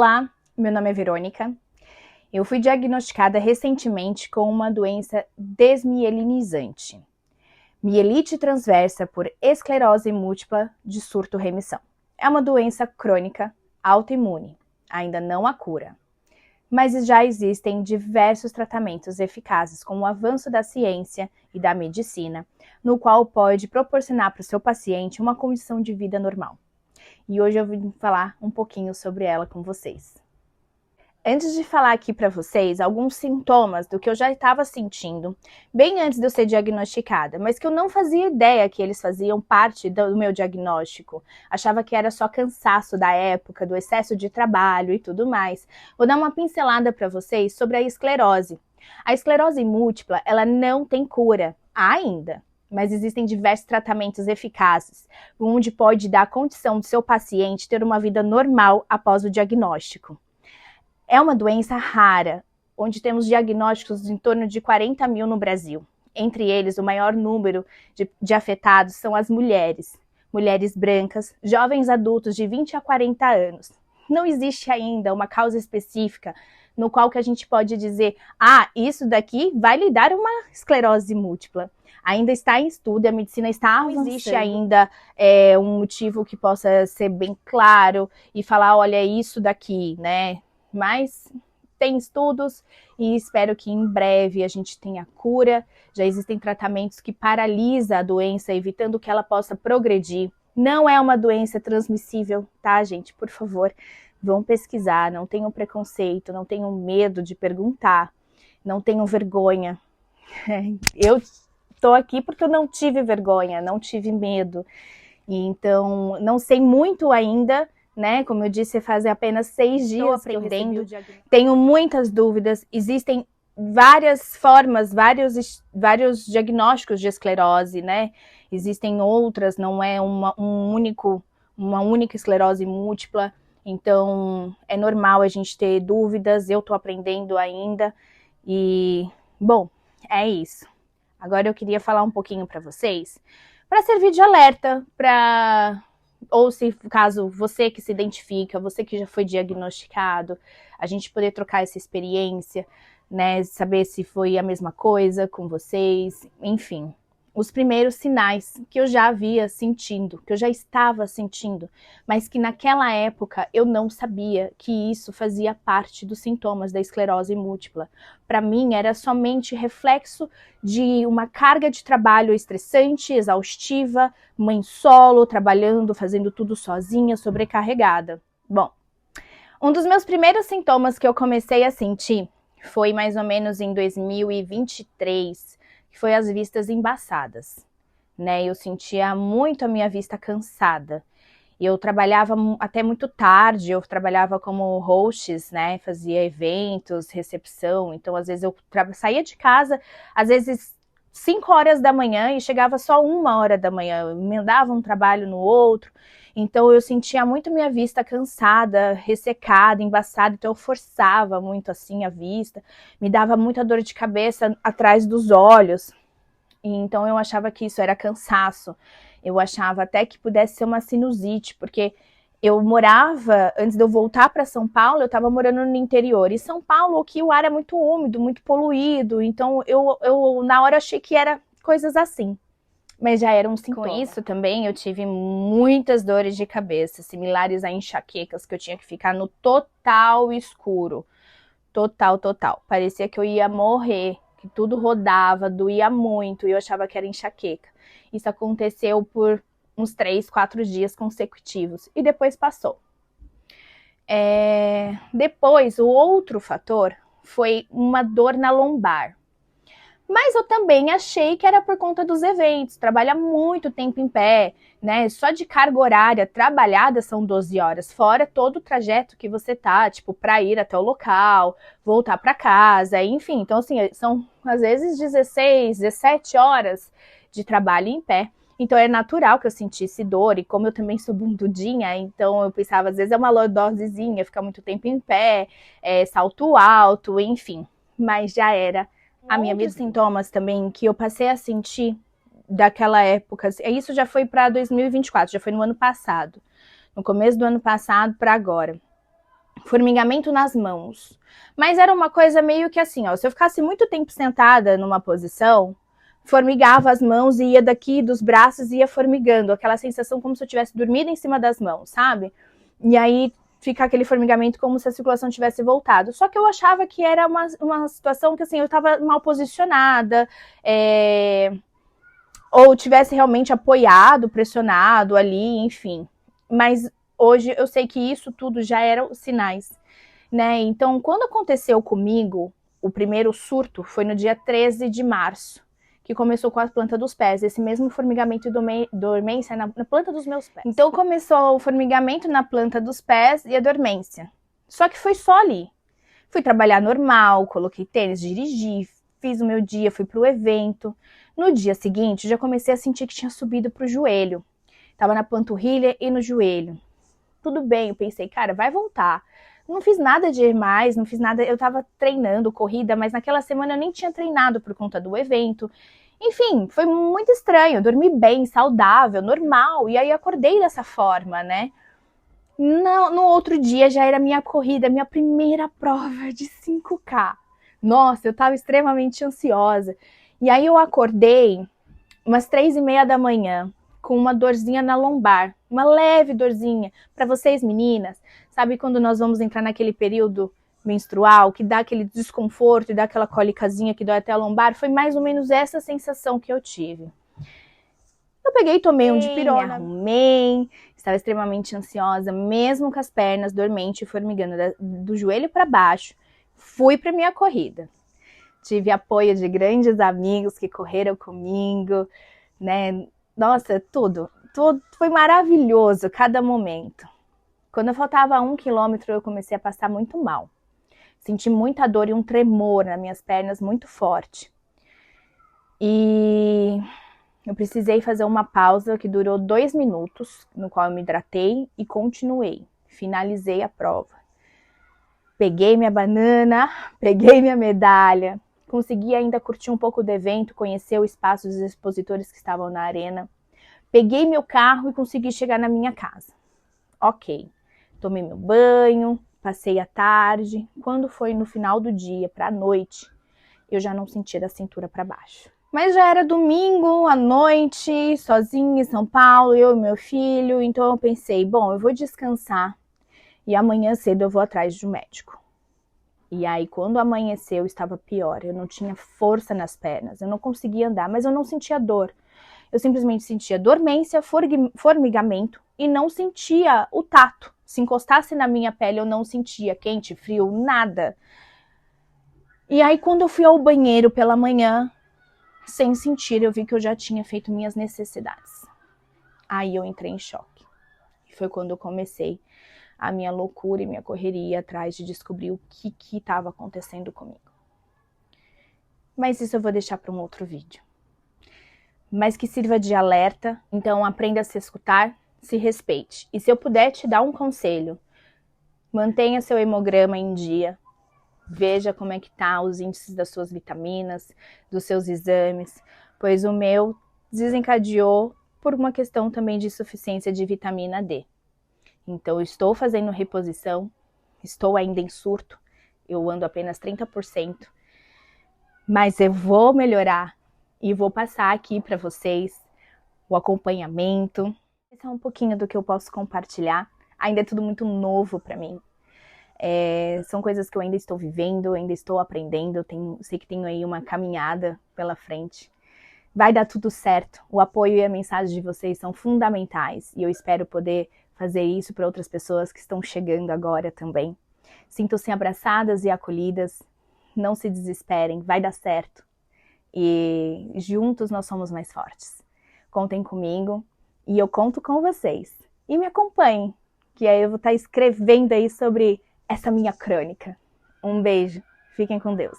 Olá, meu nome é Verônica. Eu fui diagnosticada recentemente com uma doença desmielinizante, mielite transversa por esclerose múltipla de surto-remissão. É uma doença crônica autoimune, ainda não há cura, mas já existem diversos tratamentos eficazes com o avanço da ciência e da medicina, no qual pode proporcionar para o seu paciente uma condição de vida normal. E hoje eu vim falar um pouquinho sobre ela com vocês. Antes de falar aqui para vocês alguns sintomas do que eu já estava sentindo, bem antes de eu ser diagnosticada, mas que eu não fazia ideia que eles faziam parte do meu diagnóstico. Achava que era só cansaço da época, do excesso de trabalho e tudo mais. Vou dar uma pincelada para vocês sobre a esclerose. A esclerose múltipla, ela não tem cura ainda, mas existem diversos tratamentos eficazes, onde pode dar a condição do seu paciente ter uma vida normal após o diagnóstico. É uma doença rara, onde temos diagnósticos em torno de 40 mil no Brasil. Entre eles, o maior número de afetados são as mulheres. Mulheres brancas, jovens adultos de 20 a 40 anos. Não existe ainda uma causa específica no qual que a gente pode dizer, isso daqui vai lhe dar uma esclerose múltipla. Ainda está em estudo, a medicina está avançando. Não existe ainda um motivo que possa ser bem claro e falar, olha, isso daqui, né? Mas tem estudos e espero que em breve a gente tenha cura. Já existem tratamentos que paralisam a doença, evitando que ela possa progredir. Não é uma doença transmissível, tá, gente? Por favor, vão pesquisar, não tenham preconceito, não tenham medo de perguntar, não tenham vergonha. Eu tô aqui porque eu não tive vergonha, não tive medo. E então, não sei muito ainda, né? Como eu disse, fazem apenas 6 dias que eu aprendendo. Tenho muitas dúvidas. Existem várias formas, vários diagnósticos de esclerose, né? Existem outras, não é uma única esclerose múltipla. Então, é normal a gente ter dúvidas. Eu tô aprendendo ainda. E, bom, é isso. Agora eu queria falar um pouquinho para vocês, para servir de alerta, ou se caso você que se identifica, você que já foi diagnosticado, a gente poder trocar essa experiência, né, saber se foi a mesma coisa com vocês, enfim. Os primeiros sinais que eu já havia sentindo, que eu já estava sentindo, mas que naquela época eu não sabia que isso fazia parte dos sintomas da esclerose múltipla. Para mim era somente reflexo de uma carga de trabalho estressante, exaustiva, mãe solo, trabalhando, fazendo tudo sozinha, sobrecarregada. Bom, um dos meus primeiros sintomas que eu comecei a sentir foi mais ou menos em 2023, que foi as vistas embaçadas, né? Eu sentia muito a minha vista cansada. Eu trabalhava até muito tarde, eu trabalhava como hostess, né? Fazia eventos, recepção, então às vezes eu saía de casa, às vezes 5 horas da manhã e chegava só 1 hora da manhã, eu emendava um trabalho no outro, então eu sentia muito minha vista cansada, ressecada, embaçada, então eu forçava muito assim a vista, me dava muita dor de cabeça atrás dos olhos, e então eu achava que isso era cansaço, eu achava até que pudesse ser uma sinusite, porque eu morava, antes de eu voltar para São Paulo, eu estava morando no interior. E São Paulo, aqui o ar é muito úmido, muito poluído. Então, eu na hora achei que era coisas assim. Mas já era um sintoma. Com isso também, eu tive muitas dores de cabeça, similares a enxaquecas, que eu tinha que ficar no total escuro. Total. Parecia que eu ia morrer, que tudo rodava, doía muito, e eu achava que era enxaqueca. Isso aconteceu por uns 3, 4 dias consecutivos, e depois passou. Depois, o outro fator foi uma dor na lombar. Mas eu também achei que era por conta dos eventos, trabalha muito tempo em pé, né? Só de carga horária trabalhada são 12 horas, fora todo o trajeto que você tá, tipo, para ir até o local, voltar para casa, enfim. Então, assim, são às vezes 16, 17 horas de trabalho em pé. Então é natural que eu sentisse dor, e como eu também sou bundudinha, então eu pensava, às vezes é uma lordosezinha, ficar muito tempo em pé, salto alto, enfim. Mas já era a minha vida. Sintomas também que eu passei a sentir daquela época, isso já foi para 2024, já foi no ano passado, no começo do ano passado para agora. formigamento nas mãos. Mas era uma coisa meio que assim, ó, se eu ficasse muito tempo sentada numa posição, formigava as mãos e ia daqui dos braços e ia formigando, aquela sensação como se eu tivesse dormido em cima das mãos, sabe? E aí fica aquele formigamento como se a circulação tivesse voltado. Só que eu achava que era uma situação que assim, eu estava mal posicionada, ou tivesse realmente apoiado, pressionado ali, enfim. Mas hoje eu sei que isso tudo já eram sinais, né? Então, quando aconteceu comigo, o primeiro surto foi no dia 13 de março, que começou com a planta dos pés, esse mesmo formigamento e dormência na planta dos meus pés. Então, começou o formigamento na planta dos pés e a dormência. Só que foi só ali. Fui trabalhar normal, coloquei tênis, dirigi, fiz o meu dia, fui pro evento. No dia seguinte, já comecei a sentir que tinha subido pro joelho. Tava na panturrilha e no joelho. Tudo bem, eu pensei, cara, vai voltar. Não fiz nada de mais, não fiz nada, eu tava treinando corrida, mas naquela semana eu nem tinha treinado por conta do evento. Enfim, foi muito estranho, eu dormi bem, saudável, normal, e aí acordei dessa forma, né? No outro dia já era minha corrida, minha primeira prova de 5K. Nossa, eu tava extremamente ansiosa. E aí eu acordei umas 3:30 da manhã, com uma dorzinha na lombar, uma leve dorzinha. Para vocês meninas, sabe quando nós vamos entrar naquele período menstrual, que dá aquele desconforto e dá aquela cólicazinha que dói até a lombar? Foi mais ou menos essa sensação que eu tive. Eu peguei, tomei um dipirona, me arrumei, estava extremamente ansiosa, mesmo com as pernas dormentes e formigando do joelho para baixo. Fui para minha corrida. Tive apoio de grandes amigos que correram comigo, né? Nossa, tudo foi maravilhoso, cada momento. Quando faltava 1 quilômetro, eu comecei a passar muito mal. Senti muita dor e um tremor nas minhas pernas muito forte. E eu precisei fazer uma pausa que durou 2 minutos, no qual eu me hidratei e continuei. Finalizei a prova. Peguei minha banana, peguei minha medalha, consegui ainda curtir um pouco do evento, conhecer o espaço dos expositores que estavam na arena. Peguei meu carro e consegui chegar na minha casa. Ok, tomei meu banho, passei a tarde. Quando foi no final do dia, para a noite, eu já não sentia da cintura para baixo. Mas já era domingo à noite, sozinha em São Paulo, eu e meu filho. Então eu pensei, bom, eu vou descansar e amanhã cedo eu vou atrás de um médico. E aí, quando amanheceu, estava pior. Eu não tinha força nas pernas, eu não conseguia andar, mas eu não sentia dor. Eu simplesmente sentia dormência, formigamento e não sentia o tato. Se encostasse na minha pele, eu não sentia quente, frio, nada. E aí, quando eu fui ao banheiro pela manhã, sem sentir, eu vi que eu já tinha feito minhas necessidades. Aí eu entrei em choque. E foi quando eu comecei a minha loucura e minha correria atrás de descobrir o que estava acontecendo comigo. Mas isso eu vou deixar para um outro vídeo. Mas que sirva de alerta, então aprenda a se escutar, se respeite. E se eu puder te dar um conselho, mantenha seu hemograma em dia, veja como é que tá os índices das suas vitaminas, dos seus exames, pois o meu desencadeou por uma questão também de insuficiência de vitamina D. Então, eu estou fazendo reposição, estou ainda em surto, eu ando apenas 30%, mas eu vou melhorar e vou passar aqui para vocês o acompanhamento. Esse é um pouquinho do que eu posso compartilhar, ainda é tudo muito novo para mim. São coisas que eu ainda estou vivendo, ainda estou aprendendo, sei que tenho aí uma caminhada pela frente. Vai dar tudo certo, o apoio e a mensagem de vocês são fundamentais e eu espero poder fazer isso para outras pessoas que estão chegando agora também. Sintam-se abraçadas e acolhidas, não se desesperem, vai dar certo. E juntos nós somos mais fortes. Contem comigo e eu conto com vocês. E me acompanhem, que aí eu vou estar escrevendo aí sobre essa minha crônica. Um beijo, fiquem com Deus.